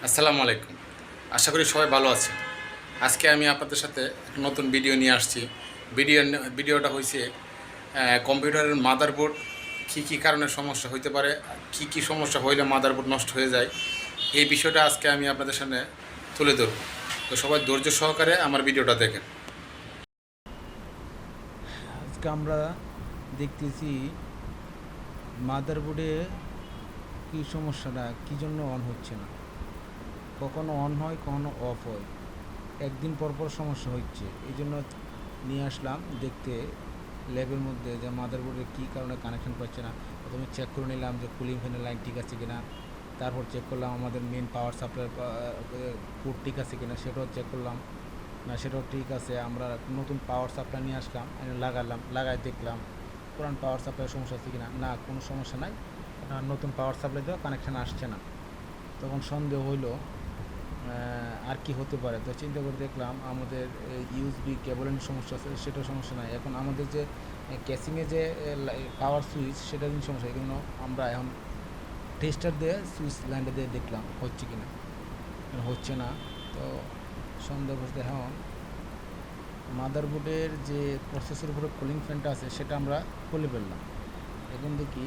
আসসালামু আলাইকুম। আশা করি সবাই ভালো আছেন। আজকে আমি আপনাদের সাথে একটা নতুন ভিডিও নিয়ে আসছি। ভিডিওটা হয়েছে কম্পিউটারের মাদারবোর্ড কী কী কারণে সমস্যা হইতে পারে, কী কী সমস্যা হইলে মাদারবোর্ড নষ্ট হয়ে যায়, এই বিষয়টা আজকে আমি আপনাদের সামনে তুলে ধরব। তো সবাই ধৈর্য সহকারে আমার ভিডিওটা দেখেন। আজকে আমরা দেখতেছি মাদারবোর্ডে কী সমস্যাটা, কী জন্য অন হচ্ছে না। কখনো অন হয়, কখনো অফ হয়, একদিন পর পর সমস্যা হচ্ছে। এই জন্য নিয়ে আসলাম দেখতে ল্যাবের মধ্যে যে মাদারবোর্ডে কী কারণে কানেকশন পাচ্ছে না। প্রথমে চেক করে নিলাম যে কুলিং ফ্যানের লাইন ঠিক আছে কিনা, তারপর চেক করলাম আমাদের মেন পাওয়ার সাপ্লাই পোর্ট ঠিক আছে কিনা, সেটাও চেক করলাম। না, সেটাও ঠিক আছে। আমরা নতুন পাওয়ার সাপ্লাই নিয়ে আসলাম, লাগাই দেখলাম পুরান পাওয়ার সাপ্লাইয়ের সমস্যা আছে কিনা, না কোনো সমস্যা নাই, নতুন পাওয়ার সাপ্লাই দেওয়া কানেকশান আসছে না। তখন সন্দেহ হইলো আর কি হতে পারে। তো চিন্তা করে দেখলাম আমাদের ইউএসবি কেবলের সমস্যা আছে, সেটাও সমস্যা নাই। এখন আমাদের যে ক্যাসিংয়ে যে পাওয়ার সুইচ, সেটা কিন্তু সমস্যা। এই জন্য আমরা এখন টেস্টার দিয়ে সুইচ লাইনটা দিয়ে দেখলাম হচ্ছে কি না, হচ্ছে না। তো সন্দেহ করতে এখন মাদারবোর্ডের যে প্রসেসের উপরে কুলিং ফ্যানটা আছে সেটা আমরা খুলে ফেললাম। এখন দেখি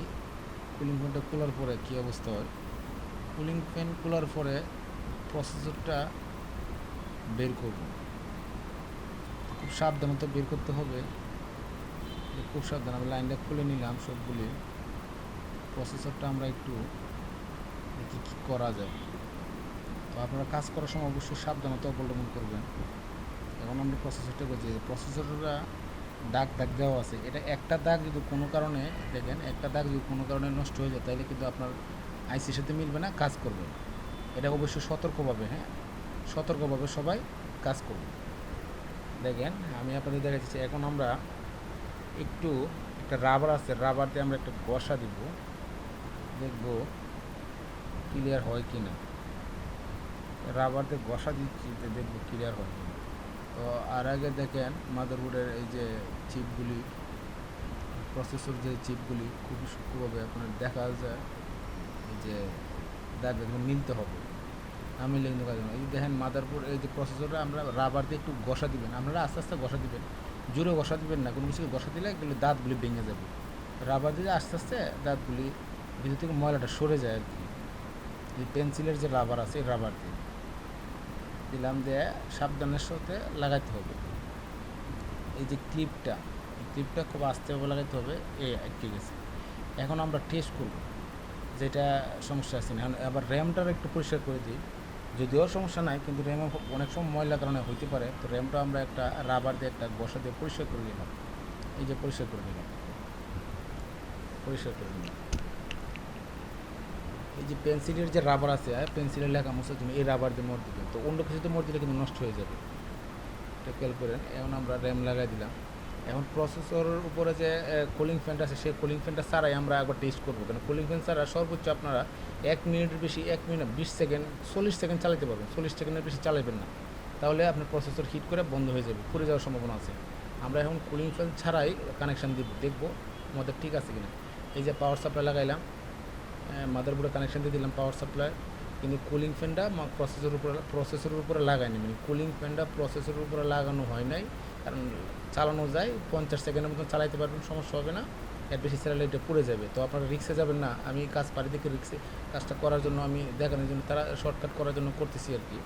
কুলিং ফ্যানটা খোলার পরে কী অবস্থা হয়। কুলিং ফ্যান খোলার পরে প্রসেসরটা বের করব, খুব সাবধানতা বের করতে হবে। খুব সাবধান, আমি লাইনটা খুলে নিলাম সবগুলি। প্রসেসরটা আমরা একটু দেখি কী করা যায়। তো আপনারা কাজ করার সময় অবশ্যই সাবধানতা অবলম্বন করবেন। এখন আমরা প্রসেসরটা করছি, প্রসেসরটা দাগ দেওয়া আছে। এটা একটা দাগ যদি কোনো কারণে দেখেন, একটা দাগ যদি কোনো কারণে নষ্ট হয়ে যায়, তাহলে কিন্তু আপনার আইসির সাথে মিলবে না, কাজ করবে। এটা অবশ্যই সতর্কভাবে, সতর্কভাবে সবাই কাজ করবে। দেখেন আমি আপনাদের দেখাচ্ছি। এখন আমরা একটা রাবার আছে, রাবার দিয়ে আমরা একটা ঘষা দিব, দেখব ক্লিয়ার হয় কি না। রাবার দিয়ে ঘষা দিচ্ছি, দেখব ক্লিয়ার হয় কি না। তো আর আগে দেখেন মাদারবোর্ডের এই যে চিপগুলি, প্রসেসর যে চিপগুলি খুবই সূক্ষ্মভাবে আপনার দেখা যায়। এই যে দাগ মিলতে হবে, না মিললে কিন্তু কাজ হবে। এই দেখেন মাদারবোর্ড, এই যে প্রসেসরটা আমরা রাবার দিয়ে একটু ঘষা দিবেন। আপনারা আস্তে আস্তে ঘষা দিবেন, জোরে ঘষা দিবেন না। কোনো কিছু ঘষা দিলে এগুলো দাঁতগুলি ভেঙে যাবে। রাবার দিয়ে আস্তে আস্তে দাঁতগুলি ভিতর থেকে ময়লাটা সরে যায় আর কি। এই পেন্সিলের যে রাবার আছে, এই রাবার দিয়ে দিলাম, দিয়ে সাবধানের সাথে লাগাইতে হবে। এই যে ক্লিপটা খুব আস্তেভাবে লাগাইতে হবে। ঠিক আছে। এখন আমরা টেস্ট করব যেটা সমস্যা আছে না। এখন আবার র্যামটার একটু পরিষ্কার করে দিই, যদিও সমস্যা নাই, কিন্তু র্যামে অনেক সময় ময়লা কারণে হইতে পারে। তো র্যামটা আমরা একটা রাবার দিয়ে একটা বসা দিয়ে পরিষ্কার করে নিলাম। এই যে পরিষ্কার করে নিলাম। এই যে পেন্সিলের যে রাবার আছে, পেন্সিলের লেখা মোছার জন্য এই রাবার দিয়ে মোড় দিবেন। তো অন্য কিছুতে মোড় দিলে কিন্তু নষ্ট হয়ে যাবে, এটা খেয়াল করেন। এখন আমরা র্যাম লাগাই দিলাম। এখন প্রসেসরের উপরে যে কুলিং ফ্যানটা আছে, সেই কুলিং ফ্যানটা ছাড়াই আমরা একবার টেস্ট করবো। কারণ কুলিং ফ্যান ছাড়া সর্বোচ্চ আপনারা 1 মিনিটের বেশি, 1 মিনিট 20 সেকেন্ড 40 সেকেন্ড চালাতে পারবেন। 40 সেকেন্ডের বেশি চালাবেন না, তাহলে আপনার প্রসেসর হিট করে বন্ধ হয়ে যাবে, পুড়ে যাওয়ার সম্ভাবনা আছে। আমরা এখন কুলিং ফ্যান ছাড়াই কানেকশান দিব, দেখবো আমাদের ঠিক আছে কিনা। এই যে পাওয়ার সাপ্লাই লাগাইলাম, মাদারবোর্ডে কানেকশান দিয়ে দিলাম পাওয়ার সাপ্লাই, কিন্তু কুলিং ফ্যানটা প্রসেসরের উপরে লাগায়নি। মানে কুলিং ফ্যানটা প্রসেসরের উপরে লাগানো হয় নাই। কারণ চালানো যায় 50 সেকেন্ডের মতন চালাইতে পারবেন, সমস্যা হবে না। এর বেশি চালালে এটা পুড়ে যাবে। তো আপনারা রিক্সে যাবেন না। আমি কাজ পারি দেখে রিক্সে কাজটা করার জন্য, আমি দেখানোর জন্য, তারা শর্টকাট করার জন্য করতেছি আর কি।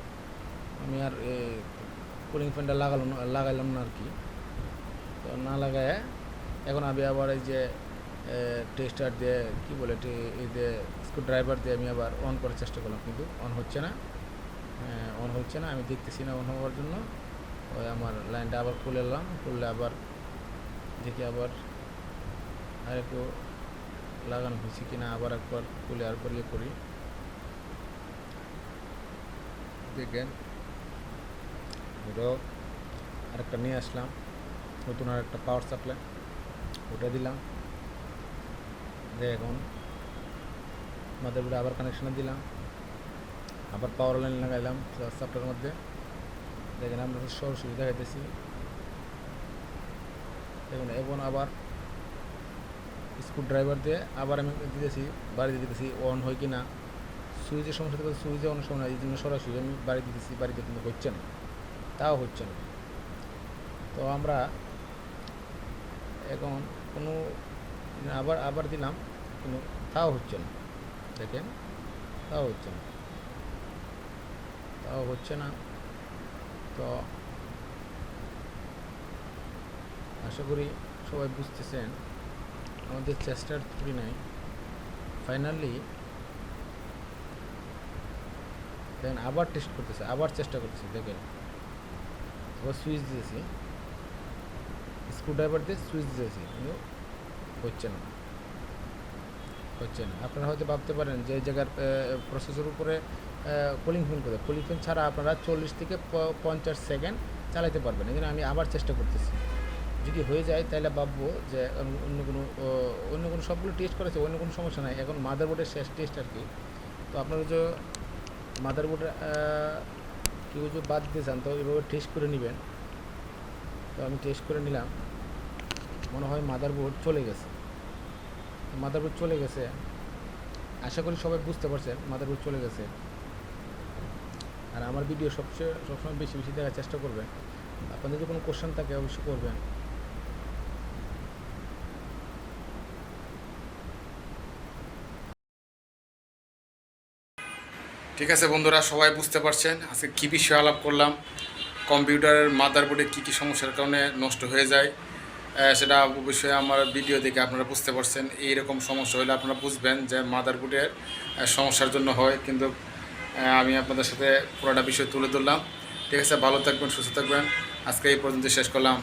আমি আর কুলিং ফ্যানটা লাগাইলাম না আর কি। তো না লাগায় এখন আমি আবার এই যে টেস্টার দিয়ে কী বলে, এই যে স্ক্রু ড্রাইভার দিয়ে আমি আবার অন করার চেষ্টা করলাম, কিন্তু অন হচ্ছে না। আমি দেখতেছি না অন হওয়ার জন্য। ওই আমার লাইনটা আবার খুলে এলাম, খুললে আবার দেখি আবার আর একটু লাগানো হয়েছে কিনা, আবার একবার খুলে আর ইয়ে করি। দেখেন আরেকটা নিয়ে আসলাম, নতুন আরেকটা পাওয়ার সাপ্লাই, ওটা দিলাম। এখন মাদারবোর্ডে আবার কানেকশানে দিলাম, আবার পাওয়ার লাইন লাগাইলাম সাপ্লাইয়ের মধ্যে। দেখেন আমরা সরাসরি দেখাইতেছি। দেখুন এখন আবার স্ক্রু ড্রাইভার দিয়ে আবার আমি দিতেছি, বাড়ি দিতেছি, অন হয় কি না। সুইচের সমস্যা থেকে সুইচে অনেক সময় এই জন্য সরাসরি আমি বাড়ি দিতেছি, বাড়িতে কিন্তু হচ্ছে না, তাও হচ্ছে না। তো আমরা এখন কোনো আবার আবার দিলাম, কিন্তু তাও হচ্ছে না। দেখেন, তাও হচ্ছে না, তাও হচ্ছে না। তো আশা করি সবাই বুঝতেছেন আমাদের চেষ্টার ত্রুটি নাই। ফাইনালি দেখেন আবার টেস্ট করতেছে, আবার চেষ্টা করতেছে। দেখেন আবার সুইচ দিয়েছি, স্ক্রুড্রাইভার দিয়ে সুইচ দিয়েছি, কিন্তু হচ্ছে না, হচ্ছে না। আপনারা হয়তো ভাবতে পারেন যে এই জায়গার প্রসেসর উপরে কুলিং ফ্যান কোথায়, কুলিং ফ্যান ছাড়া আপনারা 40 থেকে 50 সেকেন্ড চালাতে পারবেন। এই জন্য আমি আবার চেষ্টা করতেছি। যদি হয়ে যায় তাহলে ভাববো যে অন্য কোনো সবগুলো টেস্ট করেছে, অন্য কোনো সমস্যা নাই। এখন মাদারবোর্ডের শেষ টেস্ট আর কি। তো আপনারা যে মাদারবোর্ডে কেউ যদি বাদ দিতে চান তো এভাবে টেস্ট করে নেবেন। তো আমি টেস্ট করে নিলাম, মনে হয় মাদারবোর্ড চলে গেছে। মাদারবোর্ড চলে গেছে, আশা করি সবাই বুঝতে পারছেন মাদারবোর্ড চলে গেছে। আর আমার ভিডিও সবসময় বেশি বেশি দেখার চেষ্টা করবেন। আপনাদের যদি কোনো কোশ্চেন থাকে অবশ্যই করবেন। ঠিক আছে বন্ধুরা, সবাই বুঝতে পারছেন আজকে কী বিষয়ে আলাপ করলাম। কম্পিউটারের মাদারবোর্ডে কী কী সমস্যার কারণে নষ্ট হয়ে যায়, সেটা অবশ্যই আমার ভিডিও দেখে আপনারা বুঝতে পারছেন। এইরকম সমস্যা হলে আপনারা বুঝবেন যে মাদারবোর্ডের সমস্যার জন্য হয়। কিন্তু আমি আপনাদের সাথে পুরোটা বিষয় তুলে ধরলাম। ঠিক আছে, ভালো থাকবেন, সুস্থ থাকবেন। আজকে এই পর্যন্ত শেষ করলাম।